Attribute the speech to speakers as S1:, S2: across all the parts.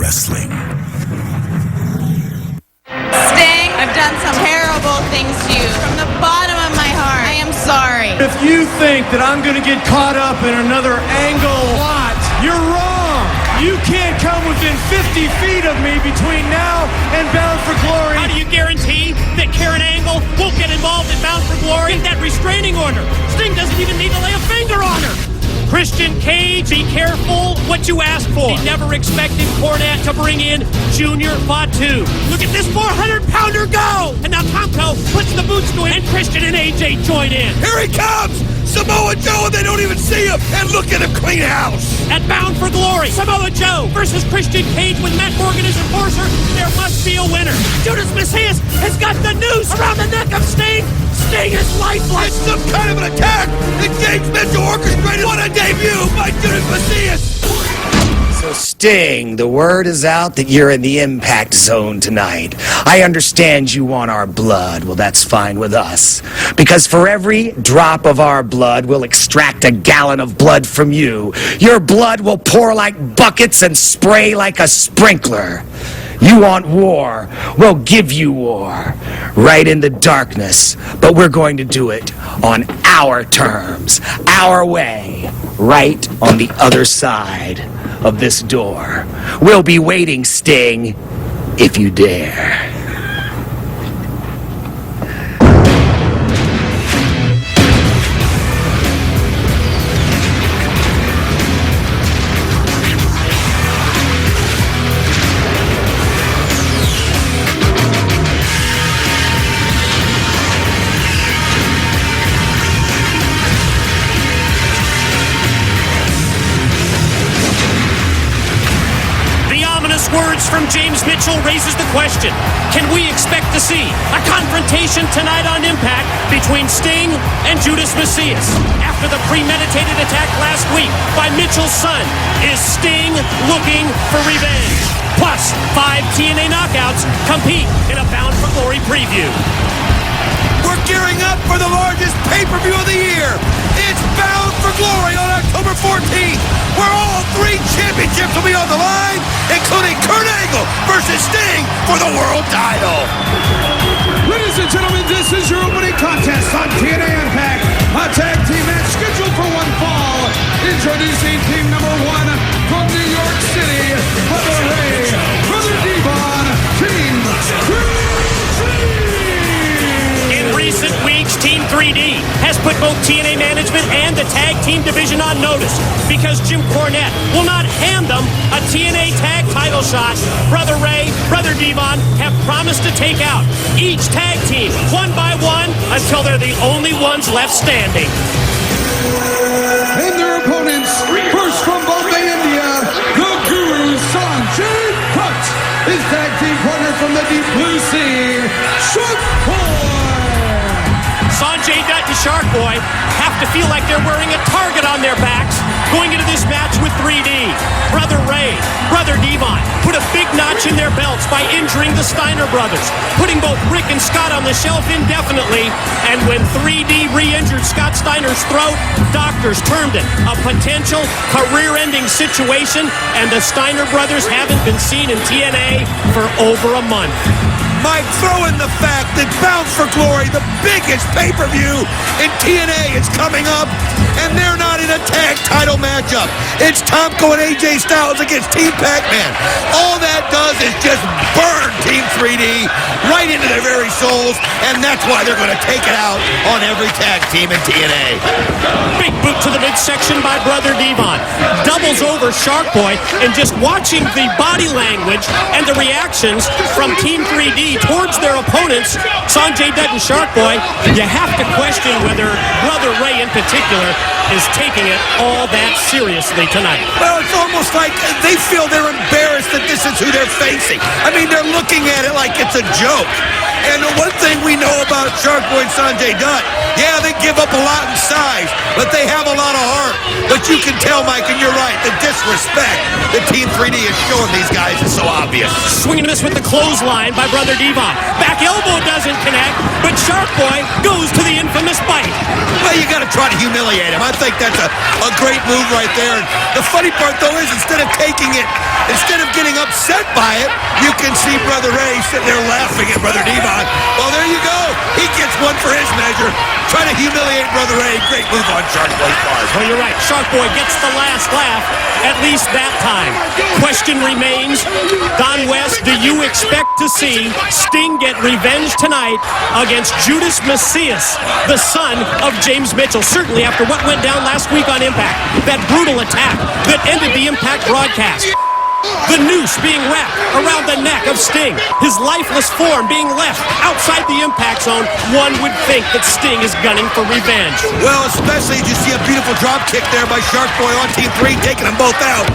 S1: wrestling.
S2: Sting, I've done some terrible things to you. From the bottom of my heart, I am sorry.
S3: If you think that I'm going to get caught up in another angle plot, you're wrong. You can't come within 50 feet of me between now and Bound for Glory.
S4: How do you guarantee that Karen Angle won't get involved in Bound for Glory? Get that restraining order. Sting doesn't even need to lay a finger on her. Christian Cage, be careful what you ask for. He never expected Cornette to bring in Junior Fatu. Look at this 400-pounder go! And now Tomko puts the boots to him, and Christian and AJ join in.
S5: Here he comes! Samoa Joe, and they don't even see him! And look at him clean house!
S4: At Bound for Glory, Samoa Joe versus Christian Cage with Matt Morgan as enforcer. There must be a winner. Judas Messias has got the noose around the neck of Sting. Sting is lifeless.
S5: It's some kind of an attack that James Mitchell orchestrated. What a debut by Judas Messias!
S6: So Sting, the word is out that you're in the Impact Zone tonight. I understand you want our blood. Well, that's fine with us. Because for every drop of our blood, we'll extract a gallon of blood from you. Your blood will pour like buckets and spray like a sprinkler. You want war, we'll give you war. Right in the darkness. But we're going to do it on our terms, our way, right on the other side of this door. We'll be waiting, Sting, if you dare.
S4: Words from James Mitchell raises the question, can we expect to see a confrontation tonight on Impact between Sting and Judas Messias? After the premeditated attack last week by Mitchell's son, is Sting looking for revenge? Plus, 5 TNA knockouts compete in a Bound for Glory preview.
S5: We're gearing up for the largest pay-per-view of the year. It's Bound for Glory on October 14th, where all 3 championships will be on the line, including Kurt Angle versus Sting for the world title.
S7: Ladies and gentlemen, this is your opening contest on TNA IMPACT, a tag team match scheduled for one fall. Introducing team number 1 from New York City, Brother Ray, Brother Devon, Team 3D.
S4: In recent weeks, Team 3D has put both TNA management and the tag team division on notice because Jim Cornette will not hand them a TNA tag title shot. Brother Ray, Brother Devon have promised to take out each tag team one by one until they're the only ones left standing.
S7: And their opponents, first from Bombay, India, the Guru Sanjay Dutt, his tag team partner from the Deep Blue Sea, Shark Boy.
S4: Sanjay Dutt and Shark Boy have to feel like they're wearing a target on their backs going into this match with 3D. Brother Ray, Brother Devon put a big notch in their belts by injuring the Steiner brothers, putting both Rick and Scott on the shelf indefinitely, and when 3D re-injured Scott Steiner's throat, doctors termed it a potential career-ending situation, and the Steiner brothers haven't been seen in TNA for over a month.
S5: Mike, throw in the fact that Bound for Glory, the biggest pay-per-view in TNA, is coming up, and they're not in a tag title matchup. It's Tomko and AJ Styles against Team Pac-Man. All that does is just burn Team 3D right into their very souls, and that's why they're going to take it out on every tag team in TNA.
S4: Big boot to the midsection by Brother Devon. Doubles over Shark Boy, and just watching the body language and the reactions from Team 3D towards their opponents, Sanjay Dutt and Shark Boy, you have to question whether Brother Ray in particular is taking it all that seriously tonight.
S5: Well, it's almost like they feel they're embarrassed that this is who they're facing. I mean, they're looking at it like it's a joke. And the one thing we know about Shark Boy and Sanjay Dutt, yeah, they give up a lot in size, but they have a lot of heart. But you can tell, Mike, and you're right, the disrespect that Team 3D is showing these guys is so obvious.
S4: Swinging this with the clothesline by Brother Devon. Back elbow doesn't connect, but Shark Boy goes to the infamous bite.
S5: Well, you got to try to humiliate him. I think that's a great move right there. And the funny part, though, is instead of taking it, instead of getting upset by it, you can see Brother Ray sitting there laughing at Brother Devon. Well, there you go. He gets one for his measure. Trying to humiliate Brother Ray. Great move on Shark Boy's part.
S4: Well, you're right. Shark Boy gets the last laugh, at least that time. Question remains, Don West, do you expect to see Sting get revenge tonight against Judas Macias, the son of James Mitchell? Certainly after what went down last week on Impact, that brutal attack that ended the Impact broadcast. The noose being wrapped around the neck of Sting, his lifeless form being left outside the impact zone, one would think that Sting is gunning for revenge.
S5: Well, especially as you see a beautiful drop kick there by Shark Boy on Team 3, taking them both out.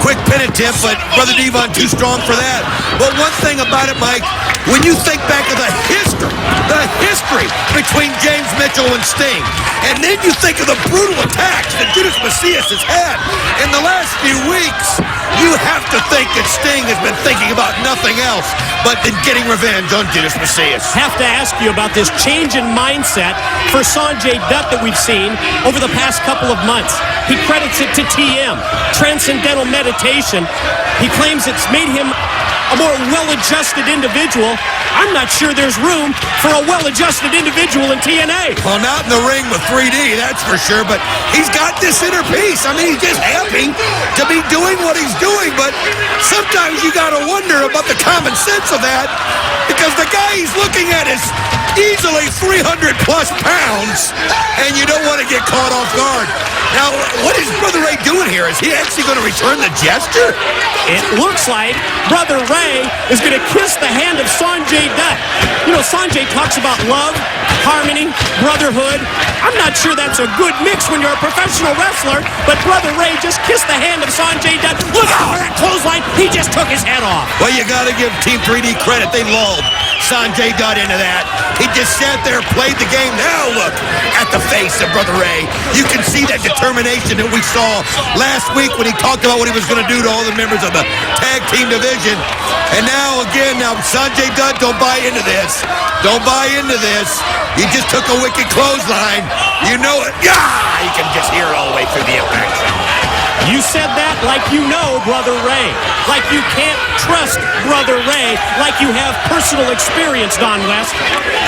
S5: Quick pin attempt, but Brother Devon too strong for that. But one thing about it, Mike, when you think back of the history between James Mitchell and Sting, and then you think of the brutal attacks that Judas Macias has had in the last few weeks, you have to think that Sting has been thinking about nothing else but than getting revenge on Judas Macias.
S4: Have to ask you about this change in mindset for Sanjay Dutt that we've seen over the past couple of months. He credits it to TM, Transcendental Meditation. He claims it's made him a more well-adjusted individual. I'm not sure there's room for a well-adjusted individual in TNA.
S5: Well, not in the ring with 3D, that's for sure, but he's got this inner peace. I mean, he's just happy to be doing what he's doing, but sometimes you got to wonder about the common sense of that, because the guy he's looking at is easily 300-plus pounds, and you don't want to get caught off guard. Now, what is Brother Ray doing here? Is he actually going to return the gesture?
S4: It looks like Brother Ray is going to kiss the hand of Sanjay Dutt. You know, Sanjay talks about love, harmony, brotherhood. I'm not sure that's a good mix when you're a professional wrestler, but Brother Ray just kissed the hand of Sanjay Dutt. Look out for that clothesline. He just took his head off.
S5: Well, you got to give Team 3D credit. They lulled Sanjay Dutt into that. He just sat there, played the game. Now look at the face of Brother Ray. You can see that determination that we saw last week when he talked about what he was going to do to all the members of the tag team division. And now Sanjay Dutt, don't buy into this. Don't buy into this. He just took a wicked clothesline. You know it. Yeah! You can just hear it all the way through the impact zone.
S4: You said that like you know Brother Ray. Like you can't trust Brother Ray like you have personal experience, Don West.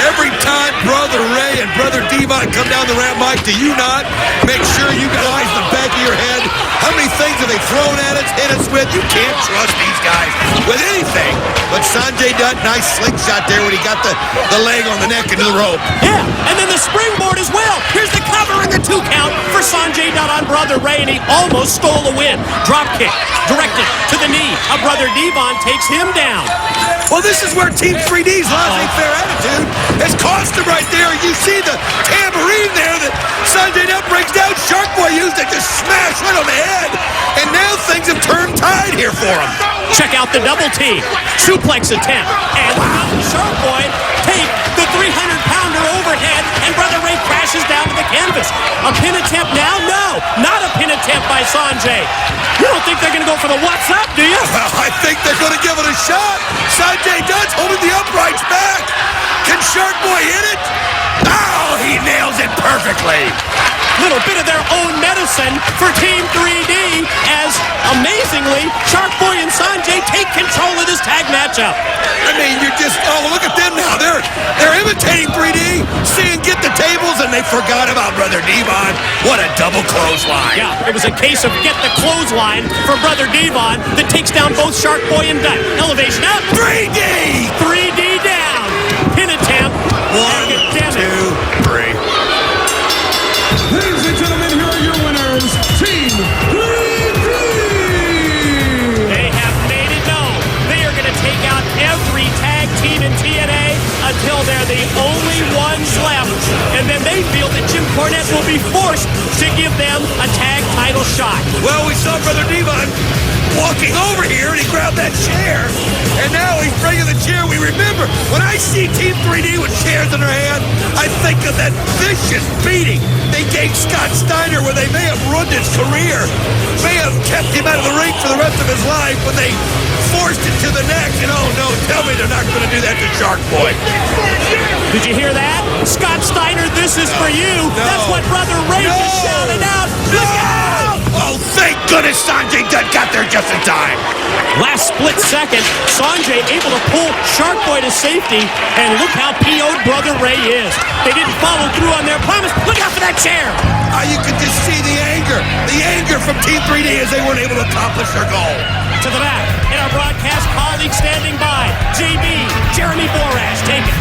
S5: Every time Brother Ray and Brother Devon come down the ramp, Mike, do you not make sure you got eyes in the back of your head? How many things have they thrown at us, hit us with? You can't trust these guys with anything. But Sanjay Dutt, nice slingshot there when he got the leg on the neck into the rope.
S4: Yeah, and then the springboard as well. Here's the cover and the 2 count for Sanjay Dutt on Brother Ray, and he almost stole a win. Drop kick directed to the knee of Brother Devon, takes him down.
S5: Well, this is where Team 3D's laissez-faire attitude has cost him right there. You see the tambourine there that Sanjay Dutt breaks down. Shark Boy used it to smash right on the head. And now things have turned tide here for him.
S4: Check out the double team. Suplex attempt. And Shark Boy take the 300-pounder overhead, and Brother Ray crashes down to the canvas. A pin attempt now? No, not a pin attempt by Sanjay. You don't think they're going to go for the what's up, do you?
S5: Well, I think they're going to give it a shot. Sanjay Dutt's holding the uprights back. Can Shark Boy hit it? Oh, he nails it perfectly.
S4: Little bit of their own medicine for Team 3D as, amazingly, Shark Boy and Sanjay take control of this tag matchup.
S5: I mean, you're just, oh, look at them now. They're imitating 3D, seeing get the tables, and they forgot about Brother Devon. What a double clothesline.
S4: Yeah, it was a case of get the clothesline for Brother Devon that takes down both Shark Boy and Dutt. Elevation up.
S5: 3D!
S4: 3D down. Pin attempt.
S5: 1, 2, 3.
S7: Ladies and gentlemen, here are your winners, Team 3D!
S4: They have made it known. They are going to take out every tag team in TNA until they're the only ones left. And then they feel that Jim Cornette will be forced to give them a tag title shot.
S5: Well, we saw Brother Devon walking over here, and he grabbed that chair, and now he's bringing the chair. We remember, when I see Team 3D with chairs in their hand, I think of that vicious beating they gave Scott Steiner, where they may have ruined his career, may have kept him out of the ring for the rest of his life when they forced it to the neck. And oh no, tell me they're not going to do that to Shark Boy.
S4: Did you hear that? Scott Steiner, this is for you.
S5: No.
S4: That's what Brother Ray is shouting out.
S5: goodness, Sanjay Dutt got there just in time.
S4: Last split second, Sanjay able to pull Shark Boy to safety, and look how PO'd Brother Ray is. They didn't follow through on their promise. Look out for that chair.
S5: You could just see the anger from Team 3D as they weren't able to accomplish their goal.
S4: To the back, and our broadcast colleague standing by, JB, Jeremy Borash, take it.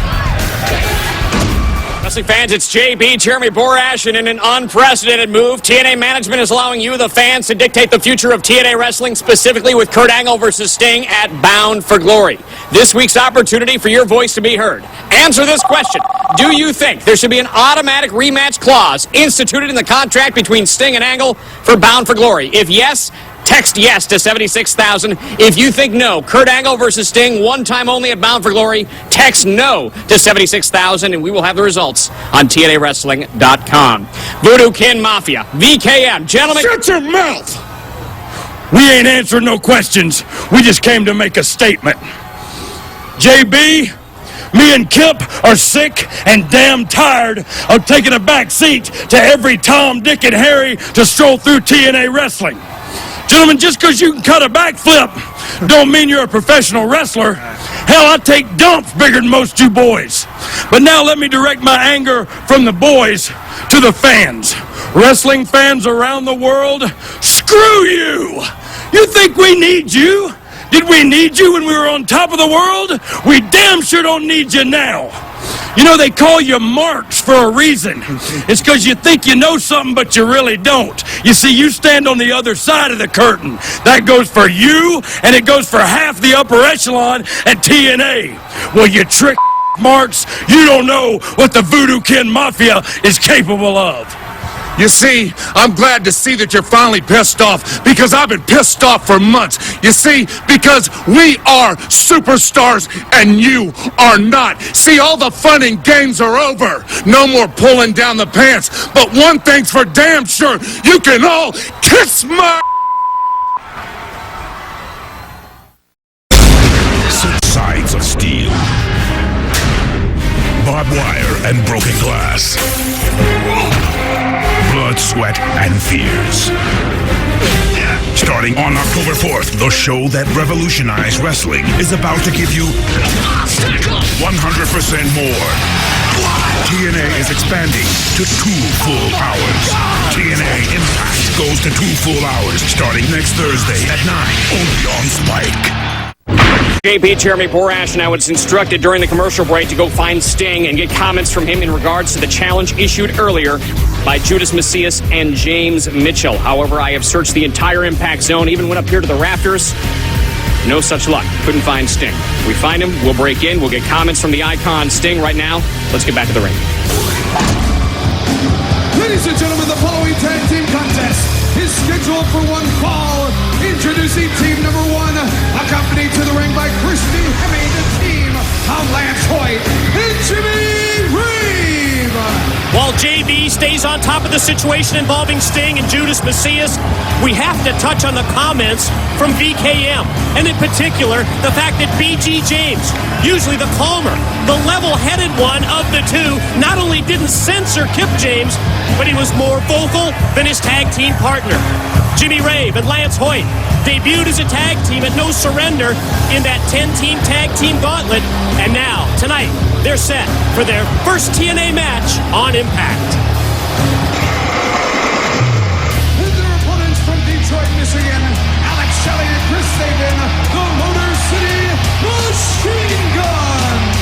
S1: Wrestling fans, it's JB, Jeremy Borash, and in an unprecedented move, TNA management is allowing you, the fans, to dictate the future of TNA wrestling, specifically with Kurt Angle versus Sting at Bound for Glory. This week's opportunity for your voice to be heard. Answer this question. Do you think there should be an automatic rematch clause instituted in the contract between Sting and Angle for Bound for Glory? If yes, text yes to 76,000. If you think no, Kurt Angle versus Sting, one time only at Bound for Glory, text no to 76,000, and we will have the results on TNAWrestling.com. Voodoo Kin Mafia, VKM, gentlemen.
S8: Shut your mouth! We ain't answering no questions. We just came to make a statement. JB, me and Kip are sick and damn tired of taking a back seat to every Tom, Dick, and Harry to stroll through TNA wrestling. Gentlemen, just because you can cut a backflip don't mean you're a professional wrestler. Hell, I take dumps bigger than most you boys. But now let me direct my anger from the boys to the fans. Wrestling fans around the world, screw you! You think we need you? Did we need you when we were on top of the world? We damn sure don't need you now. You know, they call you marks for a reason. It's because you think you know something, but you really don't. You see, you stand on the other side of the curtain. That goes for you, and it goes for half the upper echelon at TNA. Well, you trick marks, you don't know what the Voodoo Kin Mafia is capable of.
S9: You see, I'm glad to see that you're finally pissed off, because I've been pissed off for months. You see, because we are superstars and you are not. See, all the fun and games are over. No more pulling down the pants. But one thing's for damn sure, you can all kiss my...
S10: Six sides of steel, barbed wire and broken glass, blood, sweat, and fears. Starting on October 4th, the show that revolutionized wrestling is about to give you 100% more. TNA is expanding to 2 full hours. TNA Impact goes to 2 full hours starting next Thursday at 9, only on Spike.
S1: JP, Jeremy Borash, and I was instructed during the commercial break to go find Sting and get comments from him in regards to the challenge issued earlier by Judas Macias and James Mitchell. However, I have searched the entire Impact Zone, even went up here to the rafters. No such luck. Couldn't find Sting. We find him, we'll break in, we'll get comments from the icon Sting right now. Let's get back to the ring.
S7: Ladies and gentlemen, the following tag team contest is scheduled for one fall. Introducing team number 1, accompanied to the ring by Christy Hemme, the team of Lance Hoyt and Jimmy Reeve.
S4: While JB stays on top of the situation involving Sting and Judas Macias, we have to touch on the comments from VKM, and in particular, the fact that BG James, usually the calmer, the level-headed one of the two, not only didn't censor Kip James, but he was more vocal than his tag team partner. Jimmy Rave and Lance Hoyt debuted as a tag team at No Surrender in that 10-team tag team gauntlet, and now, tonight, they're set for their first TNA match on Impact.
S7: And their opponents from Detroit, Michigan, Alex Shelley and Chris Sabin, the Motor City Machine Guns.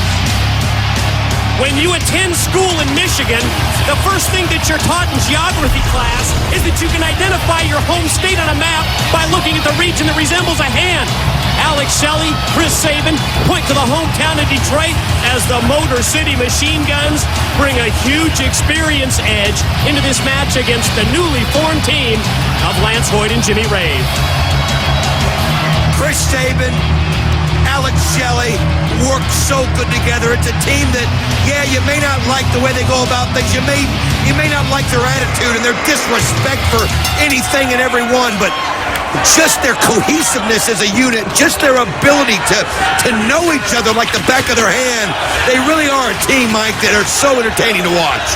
S4: When you attend school in Michigan, the first thing that you're taught in geography class is that you can identify your home state on a map by looking at the region that resembles a hand. Alex Shelley, Chris Sabin point to the hometown of Detroit as the Motor City Machine Guns bring a huge experience edge into this match against the newly formed team of Lance Hoyt and Jimmy Rave.
S5: Chris Sabin, Alex Shelley work so good together. It's a team that, yeah, you may not like the way they go about things. You may not like their attitude and their disrespect for anything and everyone, but just their cohesiveness as a unit, just their ability to know each other like the back of their hand. They really are a team, Mike, that are so entertaining to watch.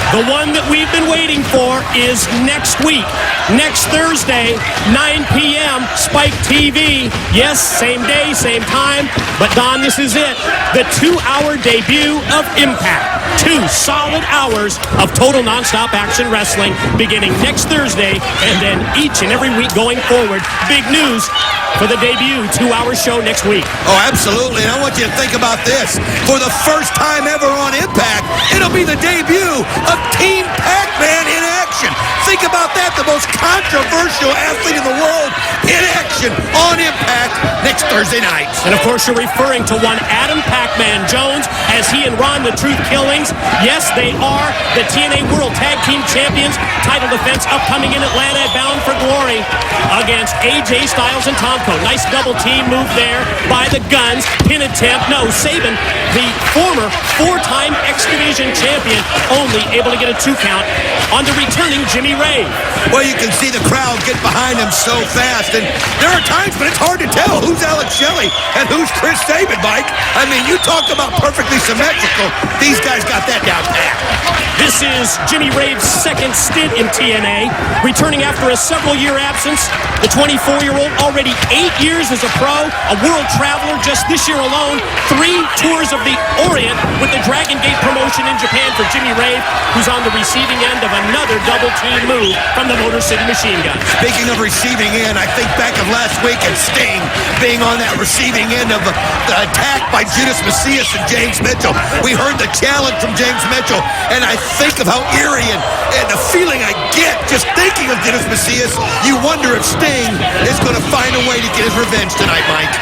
S4: The one that we've been waiting for is next week. Next Thursday, 9 p.m., Spike TV. Yes, same day, same time. But, Don, this is it. The 2-hour debut of Impact. 2 solid hours of total nonstop action wrestling beginning next Thursday and then each and every week going forward. Big news for the debut 2-hour show next week.
S5: Oh, absolutely. And I want you to think about this. For the first time ever on Impact, it'll be the debut of Team Pac-Man in action. Think about that. The most controversial athlete in the world in action on Impact next Thursday night.
S4: And, of course, you're referring to one Adam Pac-Man Jones as he and Ron the Truth Killings. Yes, they are the TNA World Tag Team Champions. Title defense upcoming in Atlanta at Bound for Glory against AJ Styles and Tomko. Nice double team move there by the Guns. Pin attempt. No, Sabin, the former 4-time X Division champion, only able to get a 2 count on the returning Jimmy Rave.
S5: Well, you can see the crowd get behind him so fast, and there are times when it's hard to tell who's Alex Shelley and who's Chris Sabin, Mike. I mean, you talk about perfectly symmetrical. These guys got that down pat.
S4: This is Jimmy Rave's second stint in TNA, returning after a several-year absence. The 24-year-old already 8 years as a pro, a world traveler just this year alone, 3 tours of the Orient with the Dragon Gate promotion in Japan for Jimmy Rave, who's on the receiving end of another double-team move from the Motor City Machine Guns.
S5: Speaking of receiving end, I think back of last week and Sting being on that receiving end of the attack by Judas Macias and James Mitchell. We heard the challenge from James Mitchell, and I think of how eerie and the feeling I get just thinking of Judas Macias. You wonder if Sting is going to find a way to get his revenge tonight, Mike.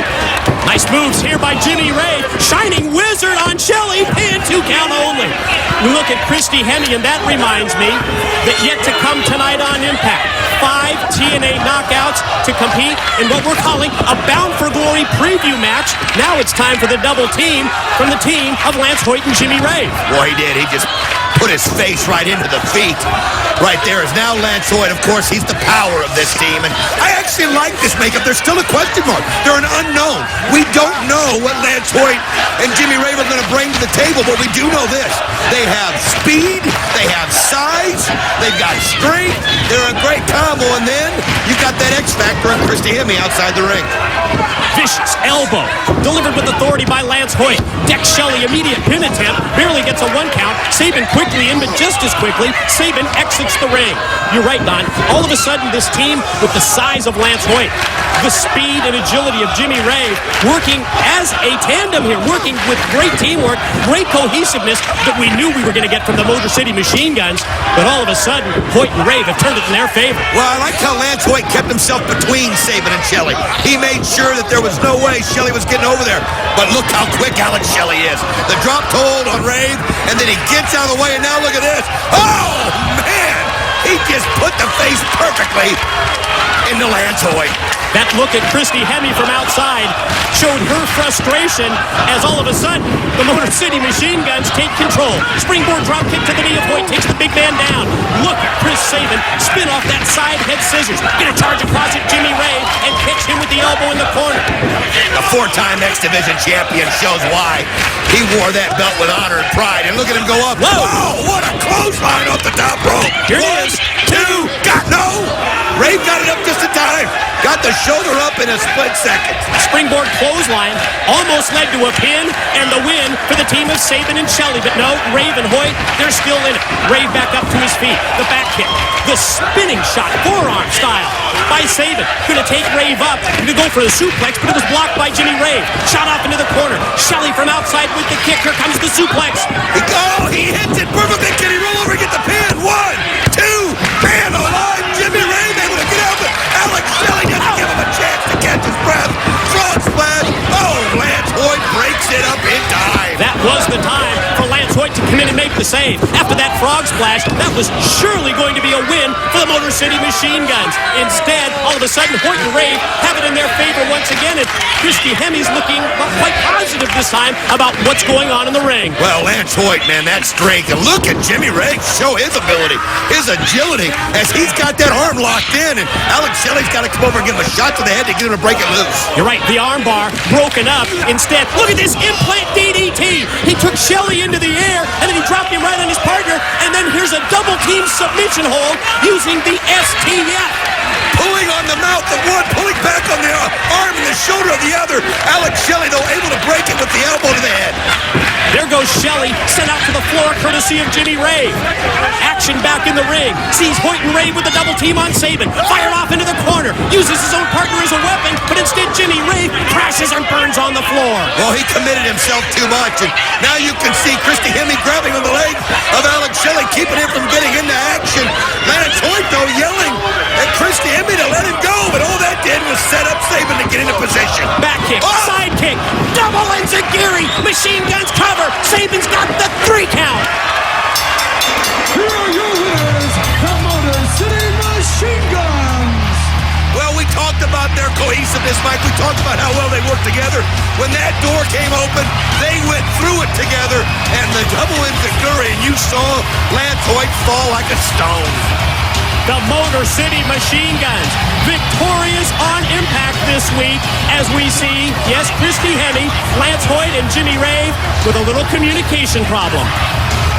S4: Nice moves here by Jimmy Rave. Shining Wizard on Shelley, pin 2 count only. We look at Christy Hemme, and that reminds me that yet to come tonight on Impact, 5 TNA knockouts to compete in what we're calling a Bound for Glory preview match. Now it's time for the double team from the team of Lance Hoyt and Jimmy Rave.
S5: Boy, he did. He just put his face right into the feet. Right there is now Lance Hoyt. Of course, he's the power of this team. And I actually like this makeup. There's still a question mark. They're an unknown. We don't know what Lance Hoyt and Jimmy Rave are going to bring to the table, but we do know this. They have speed. They have size. They've got strength. They're a great combo. And then you've got that X Factor on Christy Hemme outside the ring.
S4: Vicious elbow delivered with authority by Lance Hoyt. Deck Shelley, immediate pin attempt, barely gets a 1 count. Sabin quickly in, but just as quickly, Sabin exits the ring. You're right, Don. All of a sudden, this team with the size of Lance Hoyt, the speed and agility of Jimmy Rave, working as a tandem here, working with great teamwork, great cohesiveness that we knew we were going to get from the Motor City Machine Guns. But all of a sudden, Hoyt and Rave have turned it in their favor.
S5: Well, I like how Lance Hoyt kept himself between Sabin and Shelley. He made sure that there was no way Shelley was getting over there. But look how quick Alex Shelley is. The drop to hold on Rave, and then he gets out of the way, and now look at this. Oh, man! He just put the face perfectly into Lance Hoyt.
S4: That look at Christy Hemme from outside showed her frustration as all of a sudden the Motor City Machine Guns take control. Springboard drop kick to the knee of Hoyt takes the big man down. Look at Chris Sabin spin off that side head scissors. Gonna charge across at Jimmy Rave and catch him with the elbow in the corner.
S5: The 4-time X Division champion shows why he wore that belt with honor and pride. And look at him go up.
S4: Whoa!
S5: Whoa, what a clothesline off the top rope.
S4: Here it is.
S5: 2, got no. Rave got it up just in time. Got the shoulder up in a split second.
S4: Springboard clothesline almost led to a pin and the win for the team of Sabin and Shelley. But no, Rave and Hoyt, they're still in it. Rave back up to his feet. The back kick. The spinning shot, forearm style by Sabin. Going to take Rave up to go for the suplex, but it was blocked by Jimmy Rave. Shot off into the corner. Shelley from outside with the kick. Here comes the suplex.
S5: He hits it perfectly. Can he roll over and get the pin? 1, 2, man alive. Jimmy Rave able to get out, but Alex Shelley doesn't give him a chance to catch his breath. Frog splash. Oh, Lance Hoyt breaks it up in time.
S4: That was the time for Lance Hoyt to come in and make the save. After that frog splash, that was surely going to be a win for for the Motor City Machine Guns. Instead, all of a sudden, Hoyt and Rave have it in their favor once again, and Christy Hemi's looking quite positive this time about what's going on in the ring.
S5: Well, Lance Hoyt, man, that strength. And look at Jimmy Ray show his ability, his agility, as he's got that arm locked in, and Alex Shelley's got to come over and give him a shot to the head to get him to break it loose.
S4: You're right, the arm bar broken up. Instead, look at this implant DDT. He took Shelley into the air, and then he dropped him right on his partner, and then here's a double team submission hold using the STF.
S5: Pulling on the mouth of one, pulling back on the arm and the shoulder of the other. Alex Shelley, though, able to break it with the elbow to the head.
S4: There goes Shelley, sent out to the floor courtesy of Jimmy Rave. Action back in the ring. Sees Hoyt and Rave with the double team on Sabin. Fired off into the corner. Uses his own partner as a weapon, but instead Jimmy Rave crashes and burns on the floor.
S5: Well, he committed himself too much, and now you can see Christy Hemme grabbing on the leg of Alex Shelley, keeping him from getting into action. Lance Hoyt, though, yelling at Christy Hemme to let him go, but all that did was set up Sabin to get into position.
S4: Back kick, side kick, double enziguri, machine guns cover. Sabin's got the 3 count.
S7: Here are your winners, the Motor City Machine Guns.
S5: Well, we talked about their cohesiveness, Mike. We talked about how well they worked together. When that door came open, they went through it together, and the double enziguri, and you saw Lance Hoyt fall like a stone.
S4: The Motor City Machine Guns, victorious on Impact this week, as we see, yes, Christy Hemme, Lance Hoyt, and Jimmy Rave with a little communication problem.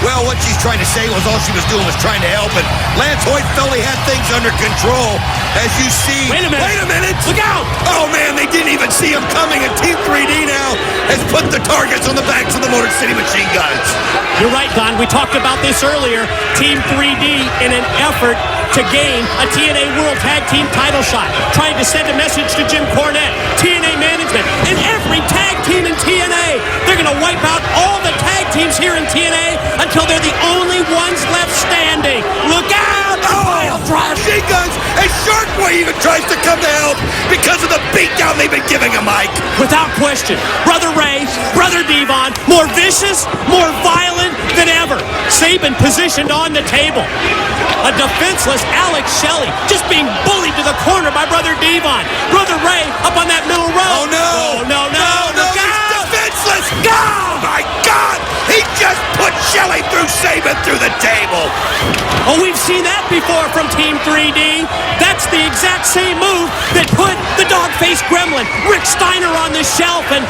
S5: Well, what she's trying to say was all she was doing was trying to help, and Lance Hoyt felt he had things under control. As you see...
S4: Wait a minute!
S5: Look out! Oh, man, they didn't even see him coming, and Team 3D now has put the targets on the backs of the Motor City Machine Guns.
S4: You're right, Don. We talked about this earlier. Team 3D, in an effort to gain a TNA World Tag Team title shot, trying to send a message to Jim Cornette, TNA management, and every tag team in TNA. They're going to wipe out all the tag teams here in TNA until they're the only ones left standing. Look out!
S5: Machine Guns, and Shark Boy even tries to come to help because of the beatdown they've been giving him, Mike.
S4: Without question, Brother Ray, Brother Devon, more vicious, more violent than ever. Sabin positioned on the table. A defenseless Alex Shelley just being bullied to the corner by Brother Devon. Brother Ray up on that middle row.
S5: Oh, no.
S4: No.
S5: He's defenseless. Go! Oh, my God! He just put Shelley through Sabin through the table.
S4: Oh, we've seen that before from Team 3D. That's the exact same move that put the dog-faced gremlin, Rick Steiner, on the shelf. And,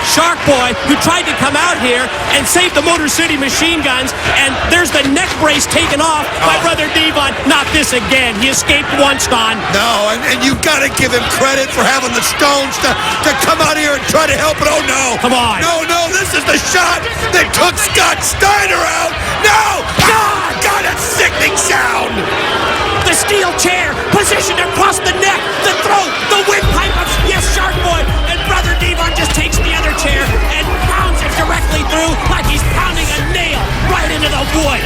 S4: Shark Boy, who tried to come out here and save the Motor City Machine Guns, and there's the neck brace taken off by Brother Devon. Not this again. He escaped once, Don.
S5: No, and you've got to give him credit for having the stones to come out here and try to help it. Oh, no.
S4: Come on.
S5: No, this is the shot that took Scott Steiner out. No! God, a sickening sound.
S4: The steel chair positioned across the neck, the throat, the windpipe of, yes, Shark Boy. And Brother Devon just takes the other chair and pounds it directly through like he's pounding a nail right into the wood.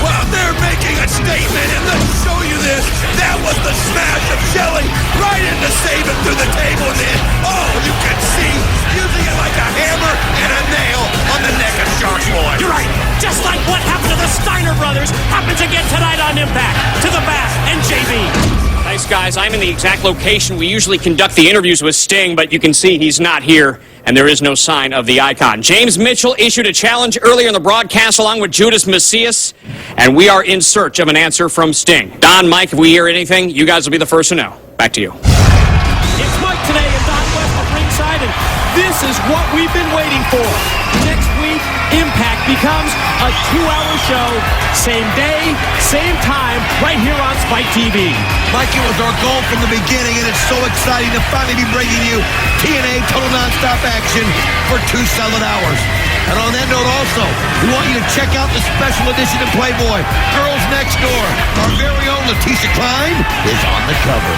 S5: Well, they're making a statement, and let's show you this. That was the smash of Shelley right into Sabin through the table. And then, you can see using it like a hammer and a nail on the neck of Shark Boy.
S4: You're right. Just like what happened to the Steiner brothers happens again tonight on Impact. To the back and JB.
S1: Nice, guys. I'm in the exact location we usually conduct the interviews with Sting, but you can see he's not here, and there is no sign of the icon. James Mitchell issued a challenge earlier in the broadcast along with Judas Macias, and we are in search of an answer from Sting. Don, Mike, if we hear anything, you guys will be the first to know. Back to you.
S4: It's Mike today and Don West at ringside, and this is what we've been waiting for. Next week, Impact becomes a 2-hour show, same day, same time, right here on Spike TV.
S5: Mike, it was our goal from the beginning, and it's so exciting to finally be bringing you TNA Total Nonstop Action for 2 solid hours. And on that note also, we want you to check out the special edition of Playboy, Girls Next Door. Our very own Leticia Klein is on the cover.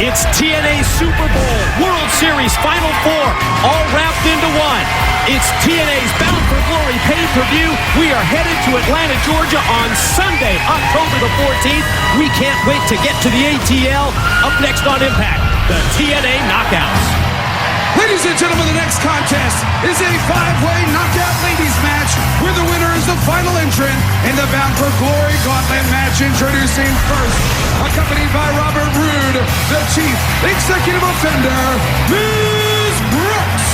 S4: It's TNA Super Bowl, World Series Final Four, all wrapped into one. It's TNA's Bound for Glory pay-per-view. We are headed to Atlanta, Georgia on Sunday, October the 14th. We can't wait to get to the ATL. Up next on Impact, the TNA Knockouts.
S7: Ladies and gentlemen, the next contest is a 5-way knockout ladies match where the winner is the final entrant in the Bound for Glory Gauntlet match match, introducing first, accompanied by Robert Roode, the Chief Executive Offender, Ms. Brooks.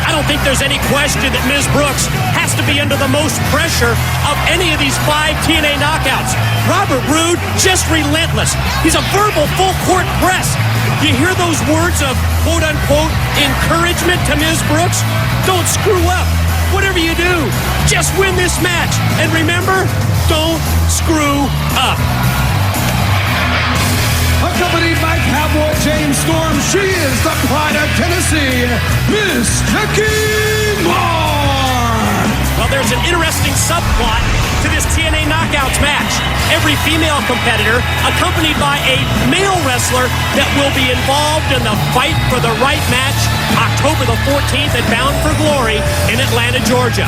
S4: I don't think there's any question that Ms. Brooks has to be under the most pressure of any of these 5 TNA knockouts. Robert Roode, just relentless. He's a verbal full-court press. You hear those words of quote-unquote encouragement to Ms. Brooks? Don't screw up. Whatever you do, just win this match. And remember, don't screw up.
S7: Accompanied by Cowboy James Storm, she is the pride of Tennessee, Miss Jackie Moore.
S4: Well, there's an interesting subplot to this TNA Knockouts match. Every female competitor accompanied by a male wrestler that will be involved in the fight for the right match October the 14th at Bound for Glory in Atlanta, Georgia.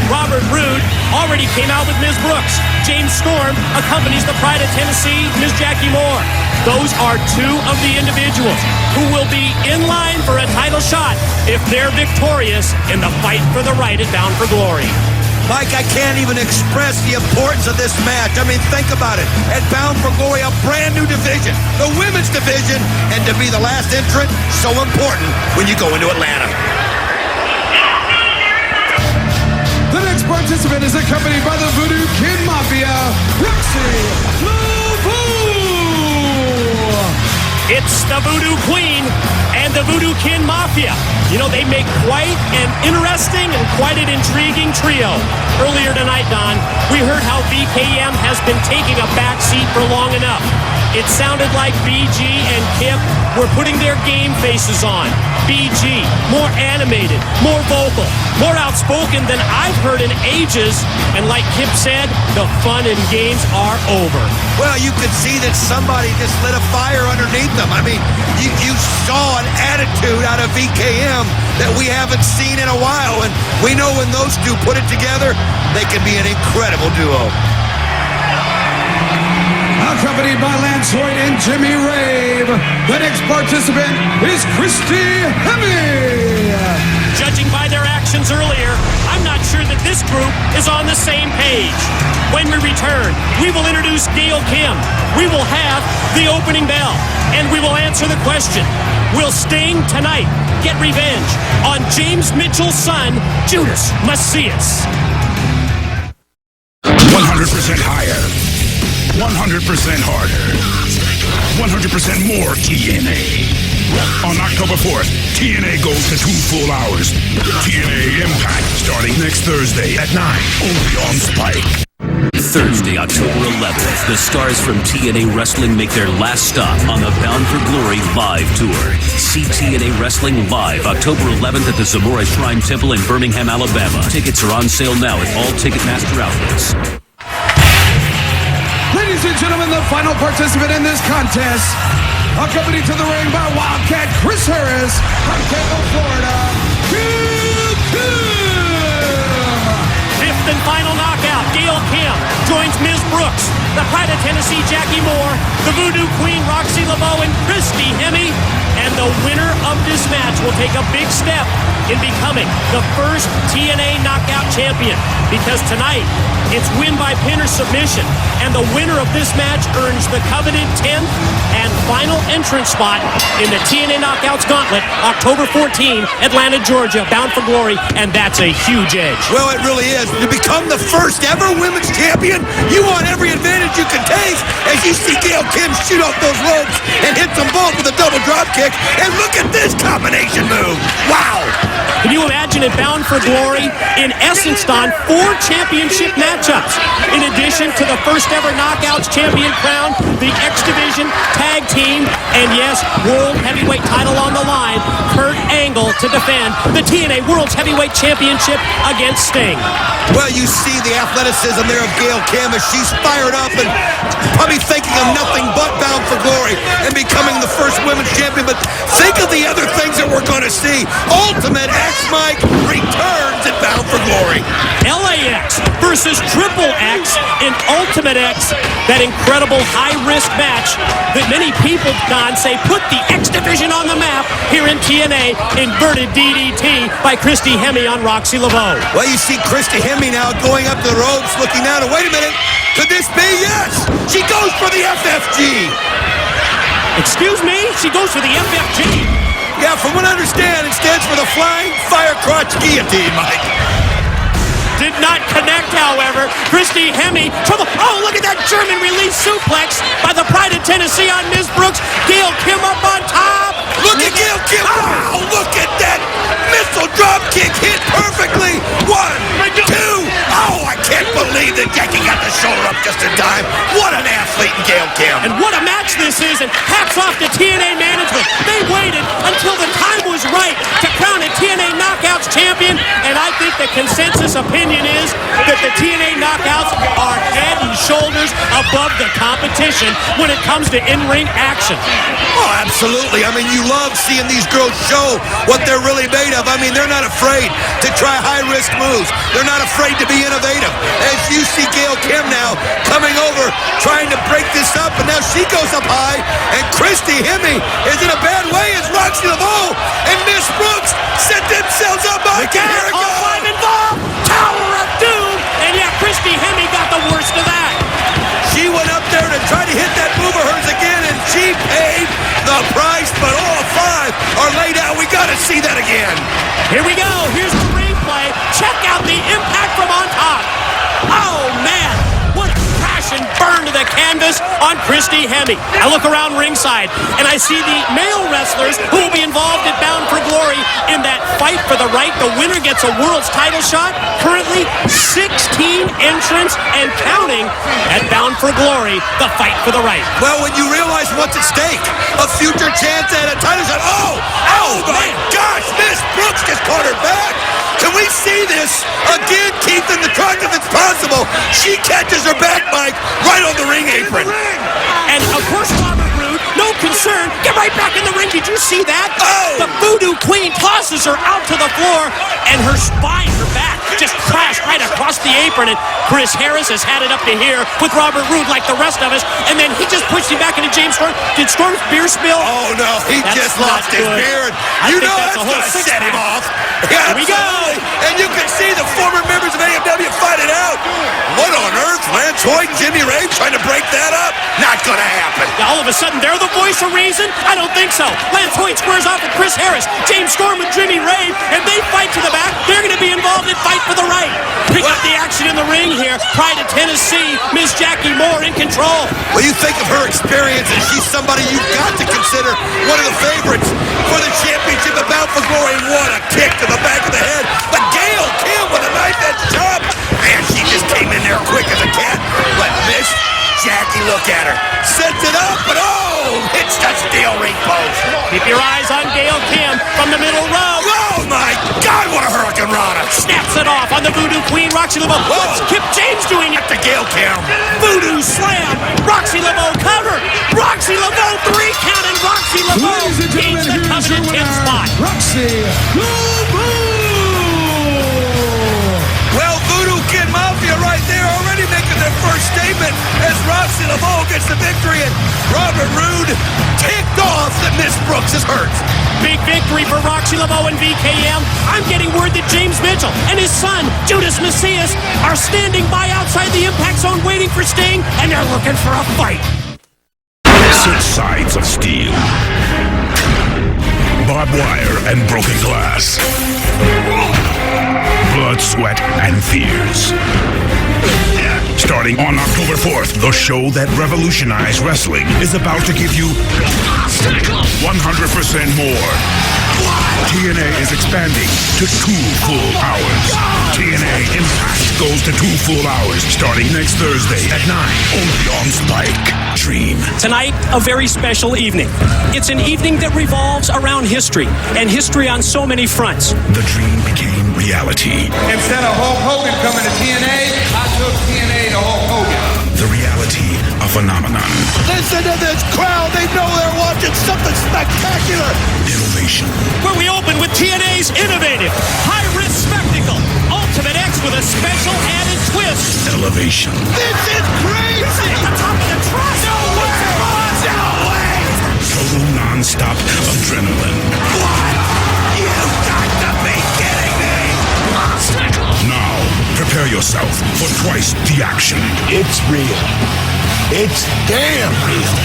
S4: Robert Roode already came out with Ms. Brooks. James Storm accompanies the pride of Tennessee, Ms. Jackie Moore. Those are 2 of the individuals who will be in line for a title shot if they're victorious in the fight for the right at Bound for Glory.
S5: Mike, I can't even express the importance of this match. I mean, think about it. At Bound for Glory, a brand new division, the women's division, and to be the last entrant, so important when you go into Atlanta.
S7: The next participant is accompanied by the Voodoo Kid Mafia, Roxy Laveau.
S4: It's the Voodoo Queen and the Voodoo Kin Mafia. You know, they make quite an interesting and quite an intriguing trio. Earlier tonight, Don, we heard how VKM has been taking a back seat for long enough. It sounded like BG and Kip were putting their game faces on. BG, more animated, more vocal, more outspoken than I've heard in ages. And like Kip said, the fun and games are over.
S5: Well, you could see that somebody just lit a fire underneath them. I mean, you saw an attitude out of VKM that we haven't seen in a while. And we know when those two put it together, they can be an incredible duo.
S7: Accompanied by Lance Hoyt and Jimmy Rave, the next participant is Christy Hemme.
S4: Judging by their actions earlier, I'm not sure that this group is on the same page. When we return, we will introduce Gail Kim. We will have the opening bell, and we will answer the question, will Sting tonight get revenge on James Mitchell's son, Judas Macias?
S10: 100% higher. 100% harder. 100% more TNA. On October 4th, TNA goes to 2 full hours. TNA Impact starting next Thursday at 9, only on Spike.
S11: Thursday, October 11th, the stars from TNA Wrestling make their last stop on the Bound for Glory live tour. See TNA Wrestling live October 11th at the Zamora Shrine Temple in Birmingham, Alabama. Tickets are on sale now at all Ticketmaster outlets.
S7: Ladies and gentlemen, the final participant in this contest, accompanied to the ring by Wildcat Chris Harris from Tampa, Florida, Gail Kim.
S4: 5th and final knockout, Gail Kim joins Ms. Brooks, the pride of Tennessee, Jackie Moore, the Voodoo Queen, Roxy Laveau, and Christy Hemme. And the winner of this match will take a big step in becoming the first TNA Knockout Champion. Because tonight, it's win by pin or submission. And the winner of this match earns the coveted 10th and final entrance spot in the TNA Knockouts Gauntlet, October 14, Atlanta, Georgia, Bound for Glory. And that's a huge edge.
S5: Well, it really is. To become the first ever women's champion, you want every advantage you can take as you see Gail Kim shoot off those ropes and hit them both with a double drop kick. And look at this combination move. Wow.
S4: Can you imagine it Bound for Glory? In essence, Don, 4 championship matchups. In addition to the first ever Knockouts champion crown, the X Division, tag team, and yes, World Heavyweight title on the line. Kurt Angle to defend the TNA World's Heavyweight Championship against Sting.
S5: Well, you see the athleticism there of Gail Kim as she's fired up and probably thinking of nothing but Bound for Glory and becoming the first women's champion. But think of the other things that we're going to see. Ultimate X Mike returns at Bound for Glory.
S4: LAX versus Triple X in Ultimate X. That incredible high-risk match that many people, Don, say put the X Division on the map here in TNA. Inverted DDT by Christy Hemme on Roxy Laveau.
S5: Well, you see Christy Hemme now going up the ropes, looking down, and wait a minute. Could this be? Yes! She goes for the FFG!
S4: Excuse me? She goes for the FFG.
S5: Yeah, from what I understand, it stands for the Flying Fire Crotch Guillotine, Mike.
S4: Did not connect, however. Christy Hemme trouble. Oh, look at that German release suplex by the Pride of Tennessee on Miss Brooks. Gail Kim up on top.
S5: Look at Gail Kim. Wow, look at that missile drop kick hit perfectly. 1, 2. Oh, I can't believe that Jackie got the shoulder up just in time. What an athlete in Gail Kim.
S4: And what a match this is, and hats off to TNA management. They waited until the time was right to crown a TNA Knockouts champion, and I think the consensus opinion is that the TNA Knockouts are head and shoulders above the competition when it comes to in-ring action.
S5: Oh, absolutely. I mean, you love seeing these girls show what they're really made of. I mean, they're not afraid to try high-risk moves. They're not afraid to be innovative. As you see Gail Kim now coming over, trying to break this up, and now she goes up high, and Christy Hemme is in a bad way as Roxy Laveau and Miss Brooks set themselves up. Mike, and here it
S4: All
S5: goes.
S4: 5 involved. Tower of Doom. And yeah, Christy Hemme got the worst of that.
S5: She went up there to try to hit that move of hers again, and she paid the price, but all 5 are laid out. We got to see that again.
S4: Here we go. Here's the replay. Check out the impact from on top. Oh, man. What a crash and burn to the canvas on Christy Hemme. I look around ringside, and I see the male wrestlers who will be involved at Bound for Glory in that fight for the right. The winner gets a world's title shot. Currently, 16 entrants and counting at Bound for Glory, the fight for the right.
S5: Well, when you realize what's at stake, a future chance at a title shot. Oh my gosh, Miss Brooks just caught her back. Can we see this again, Keith, in the truck if it's possible? She catches her back, Mike, right on the ring apron.
S4: And of course, Robert Roode, no concern, get right back in the ring. Did you see that?
S5: Oh!
S4: The Voodoo Queen tosses her out to the floor, and her spine, her back, just crashed right across the apron. And Chris Harris has had it up to here with Robert Roode like the rest of us. And then he just pushed him back into James Storm. Did Storm's beer spill?
S5: Oh, no, he just lost his beard. You know that's going to set him off. Yeah,
S4: here we go.
S5: And you can see the former members of AMW fight it out. What on earth? Lance Hoyt and Jimmy Rave trying to break that up? Not going to happen.
S4: Now, all of a sudden, they're the voice of reason? I don't think so. Lance Hoyt squares off with Chris Harris. James Storm with Jimmy Rave, and they fight to the back. They're going to be involved in Fight for the Right. Pick up the action in the ring here. Pride of Tennessee, Miss Jackie Moore in control.
S5: Well, you think of her experience, and she's somebody you've got to consider one of the favorites for the championship of Bound for Glory. What a kick to the back of the head. But Gail Kim with a knife edge chop. Man, she just came in there quick as a cat. But Miss Jackie, look at her. Sets it up, but hits the steel ring post.
S4: Keep your eyes on Gail Kim from the middle row.
S5: Oh, my God, what a Hurricane Rana.
S4: Snaps it off on the Voodoo Queen, Roxy Laveau. What's Kip James doing?
S5: At the Gail Kim.
S4: Voodoo slam. Roxy Laveau cover. Roxy Laveau 3 count, and Roxy Laveau
S7: Ladies and
S4: gains the
S7: gentlemen, here's your
S4: coveted 10
S7: winner,
S4: spot.
S7: Roxy Laveau.
S5: Well, Voodoo Kid Mafia right there already making their first statement as Roxy Laveau gets the victory, and Robert Roode ticked off that Miss Brooks is hurt.
S4: Big victory for Roxy Laveau and VKM. I'm getting word that James Mitchell and his son, Judas Macias, are standing by outside the Impact Zone waiting for Sting, and they're looking for a fight.
S10: 6 sides of steel, barbed wire and broken glass, blood, sweat, and fears. Starting on October 4th, the show that revolutionized wrestling is about to give you 100% more. TNA is expanding to 2 full hours. TNA Impact goes to 2 full hours starting next Thursday at 9, only on Spike. Dream.
S4: Tonight, a very special evening. It's an evening that revolves around history, and history on so many fronts.
S10: The dream became reality.
S7: Instead of Hulk Hogan coming to TNA, I took TNA to Hulk Hogan.
S10: The reality, a phenomenon.
S5: Listen to this crowd. They know they're watching something spectacular.
S10: Innovation.
S4: Where we open with TNA's innovative, high-risk spectacle, Ultimate X with a special added twist.
S10: Elevation.
S5: This is crazy.
S4: At the top of the truss.
S5: No way. No way.
S10: Total non-stop adrenaline.
S5: What? You've got to be kidding me.
S10: Now, prepare yourself for twice the action.
S5: It's real. It's damn real.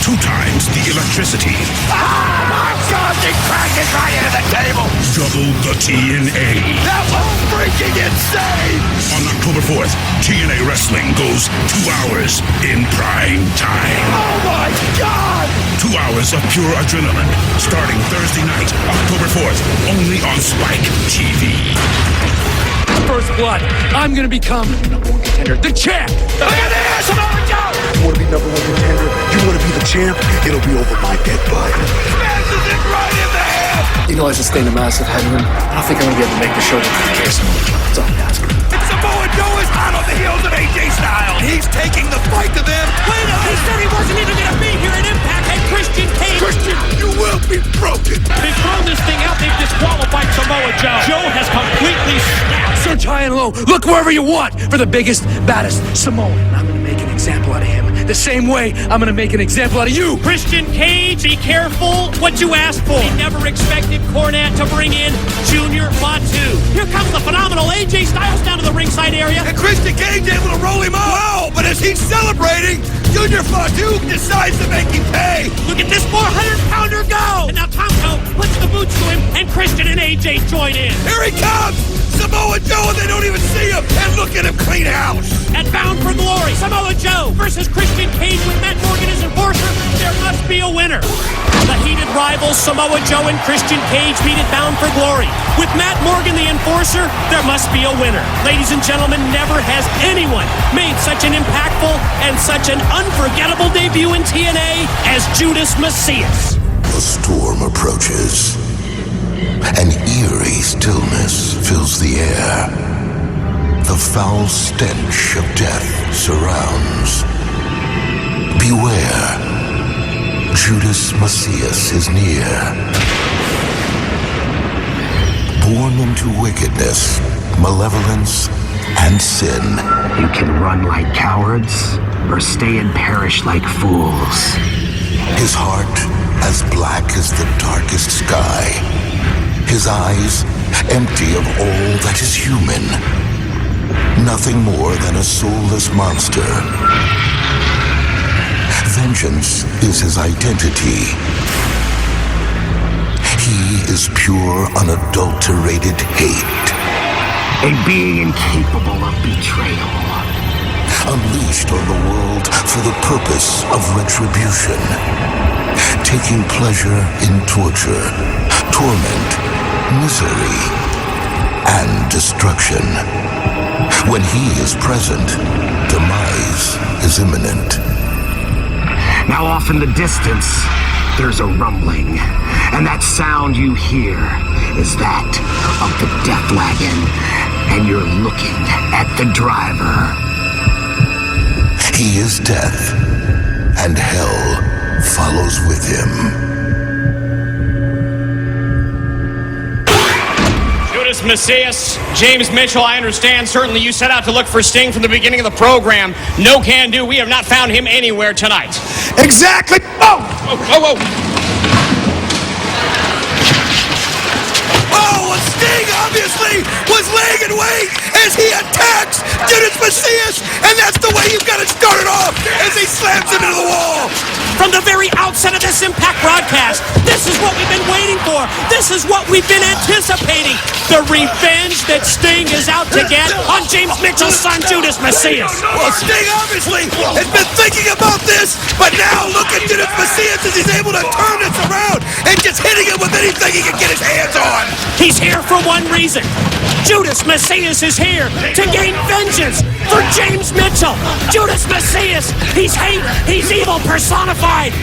S10: 2 times the electricity.
S5: Ah, my God, they cracked it right into the table.
S10: Double the TNA.
S5: That was freaking insane.
S10: On October 4th, TNA Wrestling goes 2 hours in prime time.
S5: Oh my God.
S10: 2 hours of pure adrenaline, starting Thursday night, October 4th, only on Spike TV.
S8: First blood, I'm gonna become the number 1 contender, the champ!
S5: Look at this, Samoa Joe.
S12: You want to be number 1 contender? You want to be the champ? It'll be over my dead body.
S5: Smashes it right in the head.
S13: You know, I sustained a massive headwind. I don't think I'm gonna be able to make the show with Jason. That's all I'm asking.
S5: And Samoa Joe is hot on the heels of AJ Styles. He's taking the fight to them.
S4: Wait a minute, he said he wasn't even going to be here at Impact, and Christian Cage.
S5: Christian, you will be broken.
S4: They've thrown this thing out, they've disqualified Samoa Joe. Joe has completely snapped.
S8: Search high and low, look wherever you want for the biggest, baddest Samoan. I'm gonna make an example out of him. The same way I'm gonna make an example out of you.
S4: Christian Cage, be careful what you ask for. He never expected Cornette to bring in Junior Fatu. Here comes the phenomenal AJ Styles down to the ringside area.
S5: And Christian Cage able to roll him up. Wow, but as he's celebrating, Junior Fatu decides to make him pay.
S4: Look at this 400-pounder go! And now Tomko puts the boots to him, and Christian and AJ join in.
S5: Here he comes! Samoa Joe, and they don't even see him. And look at him clean house.
S4: At Bound for Glory, Samoa Joe versus Christian Cage with Matt Morgan as enforcer. There must be a winner. The heated rivals Samoa Joe and Christian Cage meet at Bound for Glory. With Matt Morgan the enforcer, there must be a winner. Ladies and gentlemen, never has anyone made such an impactful and such an unforgettable debut in TNA as Judas Macias.
S14: The storm approaches. An eerie stillness fills the air. The foul stench of death surrounds. Beware, Judas Macias is near. Born into wickedness, malevolence, and sin.
S6: You can run like cowards, or stay and perish like fools.
S14: His heart as black as the darkest sky. His eyes empty of all that is human. Nothing more than a soulless monster. Vengeance is his identity. He is pure, unadulterated hate.
S6: A being incapable of betrayal.
S14: Unleashed on the world for the purpose of retribution. Taking pleasure in torture, torment, misery, and destruction. When he is present, demise is imminent.
S6: Now off in the distance, there's a rumbling. And that sound you hear is that of the death wagon. And you're looking at the driver.
S14: He is death, and hell follows with him.
S1: Judas Macias, James Mitchell, I understand certainly you set out to look for Sting from the beginning of the program. No can do. We have not found him anywhere tonight.
S5: Exactly. Oh! Oh, and Sting obviously was laying in wait as he attacks Judas Macias, and that's the way you've got to start it off as he slams him into the wall.
S4: From the very outset of this Impact broadcast, this is what we've been waiting for. This is what we've been anticipating. The revenge that Sting is out to get on James Mitchell's son, Judas Macias.
S5: Well, Sting obviously has been thinking about this, but now look at Judas Macias as he's able to turn this around and just hitting him with anything he can get his hands on.
S4: He's here for one reason. Judas Macias is here to gain vengeance for James Mitchell. Judas Macias, he's hate, he's evil personified.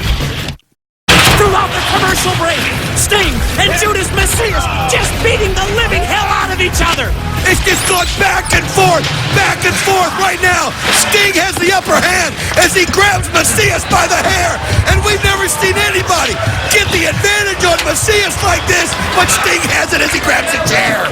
S4: Throughout the commercial break, Sting and Judas Macias just beating the living hell out of each other.
S5: It's just going back and forth right now. Sting has the upper hand as he grabs Macias by the hair. And we've never seen anybody get the advantage on Macias like this, but Sting has it as he grabs a chair.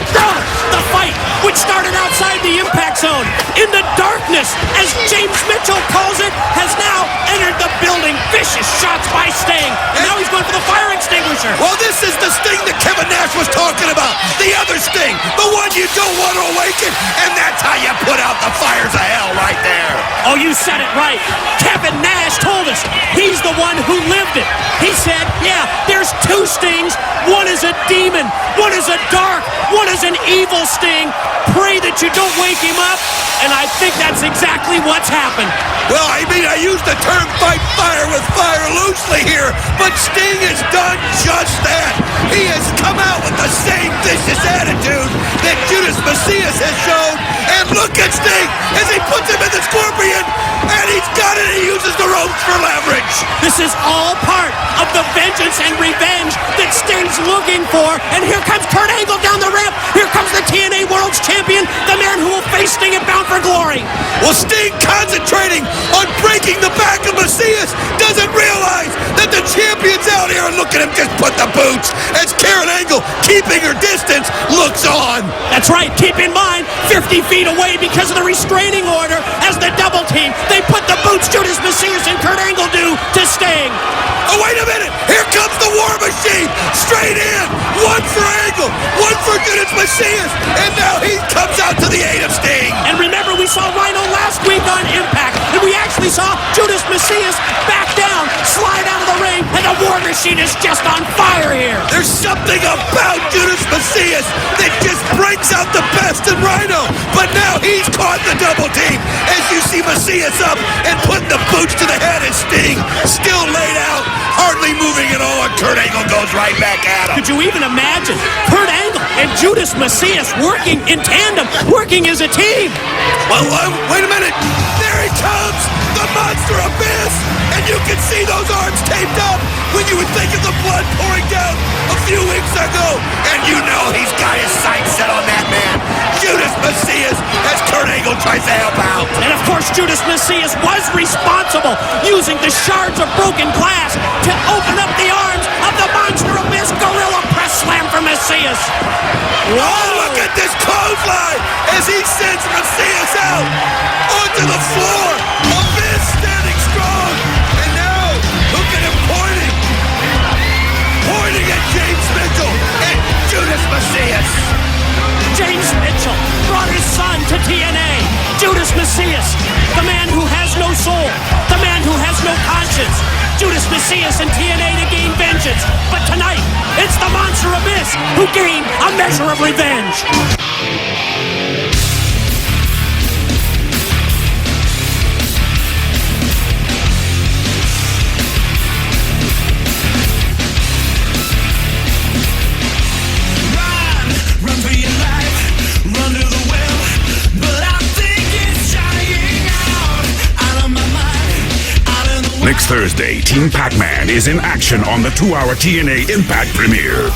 S4: The fight, which started outside the impact zone, in the darkness, as James Mitchell calls it, has now entered the building. Vicious shots by Sting. And now he's going for the fire extinguisher.
S5: Well, this is the Sting that Kevin Nash was talking about. The other Sting. The one you don't want to awaken, and that's how you put out the fires of hell right there.
S4: Oh, you said it right. Kevin Nash told us he's the one who lived it. He said, yeah, there's two Stings. One is a demon, one is a dark, one is an evil Sting. Pray that you don't wake him up, and I think that's exactly what's happened.
S5: Well, I mean, I used the term fight fire with fire loosely here, but Sting has done just that. He has come out with the same vicious attitude that Judas Macias has shown, and look at Sting as he puts him in the Scorpion, and he's got it, he uses the ropes for leverage.
S4: This is all part of the vengeance and revenge that Sting's looking for, and here comes Kurt Angle down the ramp. Here comes the TNA World's Champion, the man who will face Sting at Bound for Glory.
S5: Well, Sting, concentrating on breaking the back of Macias, doesn't realize that the champion's out here, and look at him just put the boots as Karen Angle, keeping her distance, looks on.
S4: That's right. Keep in mind, 50 feet away because of the restraining order as the double team. They put the boots Judas Macias and Kurt Angle do to Sting.
S5: Oh, wait a minute. Here comes the War Machine. Straight in. One for Angle, one for Judas Macias, and now he comes out to the aid of Sting.
S4: And remember, we saw Rhino last week on Impact, and we actually saw Judas Macias back down, slide out of the ring, and the War Machine is just on fire here.
S5: There's something about Judas Macias that just brings out the best in Rhino, but now he's caught the double team as you see Macias up and putting the boots to the head of Sting, still laid out, hardly moving at all, and Kurt Angle goes right back at him.
S4: Could you even imagine Kurt Angle and Judas Macias working in tandem, working as a team?
S5: Well, wait a minute. There he comes, the Monster Abyss, and you can see those arms taped up when you would think of the blood pouring down a few weeks ago, and you know he's got his sights set on that man, Judas Macias, as Kurt Angle tries to help out.
S4: And of course, Judas Macias was responsible, using the shards of broken glass to open up the arms of the Monster Abyss. Gorilla press slam for Macias.
S5: Oh, look at this clothesline as he sends Macias out onto the floor. Abyss standing strong, and now look at him pointing at James Mitchell and Judas Macias.
S4: James Mitchell brought his son to TNA. Judas Macias, the man who has no soul, the man who has no conscience. Judas Macias and TNA to gain vengeance. But tonight, it's the Monster Abyss who gained a measure of revenge.
S15: Run for your life, run to the well, but I think it's dying out of my mind.
S10: Next Thursday, Team Pac-Man is in action on the 2-hour TNA Impact premiere.